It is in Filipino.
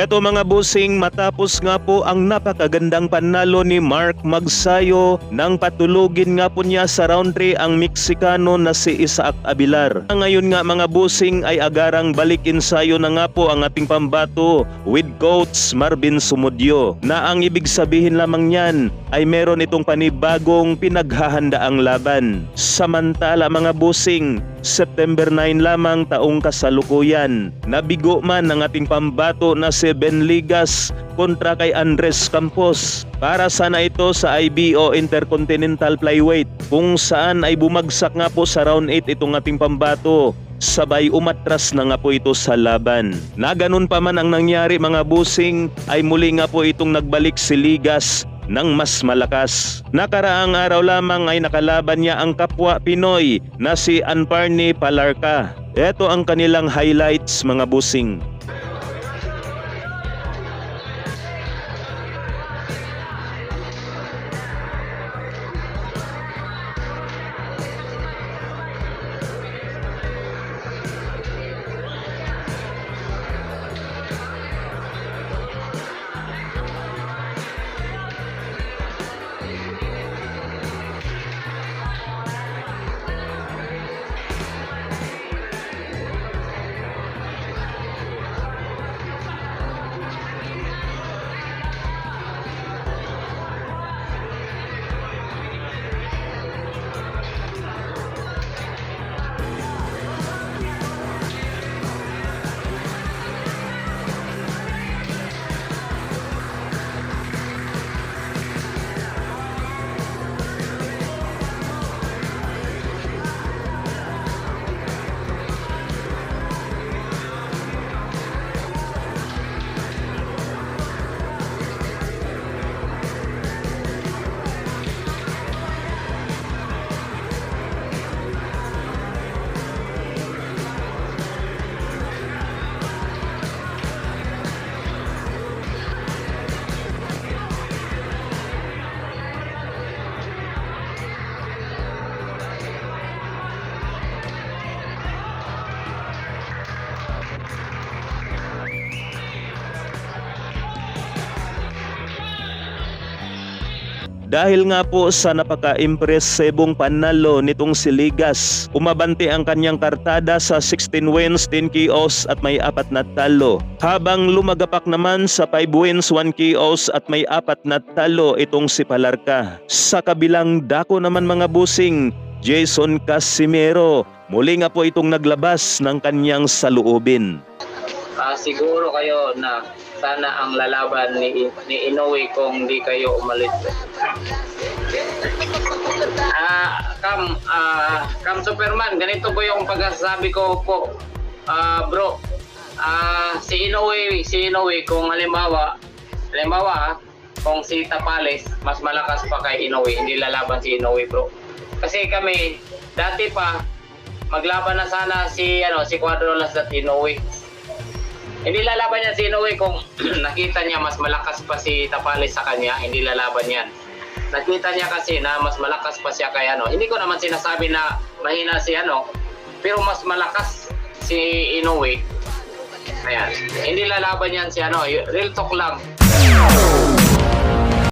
Eto mga bossing, matapos nga po ang napakagandang panalo ni Mark Magsayo nang patulugin nga po niya sa round 3 ang Meksikano na si Isaac Abilar. Ngayon nga mga bossing ay agarang balik ensayo na nga po ang ating pambato with Coach Marvin Sumudio, na ang ibig sabihin lamang niyan ay meron itong panibagong pinaghahandaang laban. Samantala mga bossing, September 9 lamang taong kasalukuyan, nabigo man ang ating pambato na si Ben Ligas kontra kay Andres Campos para sana ito sa IBO Intercontinental Flyweight, kung saan ay bumagsak nga po sa round 8 itong ating pambato. Sabay umatras na nga po ito sa laban. Na ganun pa man ang nangyari mga bossing, ay muli nga po itong nagbalik si Ligas ng mas malakas. Nakaraang araw lamang ay nakalaban niya ang kapwa Pinoy na si Anparni Palarca. Ito ang kanilang highlights mga bossing. Dahil nga po sa napaka-impresibong panalo nitong si Ligas, umabante ang kanyang kartada sa 16 wins, 10 KOs at may 4 na talo. Habang lumagapak naman sa 5 wins, 1 KOs at may 4 na talo itong si Palarca. Sa kabilang dako naman mga bossing, Jason Casimero, muli nga po itong naglabas ng kanyang saloobin. Siguro kayo na sana ang lalaban ni Inoue kung di kayo umalis. Cam Superman, ganito po yung pagsasabi ko po, bro. Si Inoue kung halimbawa kung si Tapales mas malakas pa kay Inoue, hindi lalaban si Inoue, bro. Kasi kami dati pa maglaban na sana si Cuadrolas at Inoue. Hindi lalaban yan si Inoue kung nakita niya mas malakas pa si Tapales sa kanya, hindi lalaban yan. Nakita niya kasi na mas malakas pa siya kay Hindi ko naman sinasabi na mahina si pero mas malakas si Inoue. Ayan. Hindi lalaban yan si real talk lang.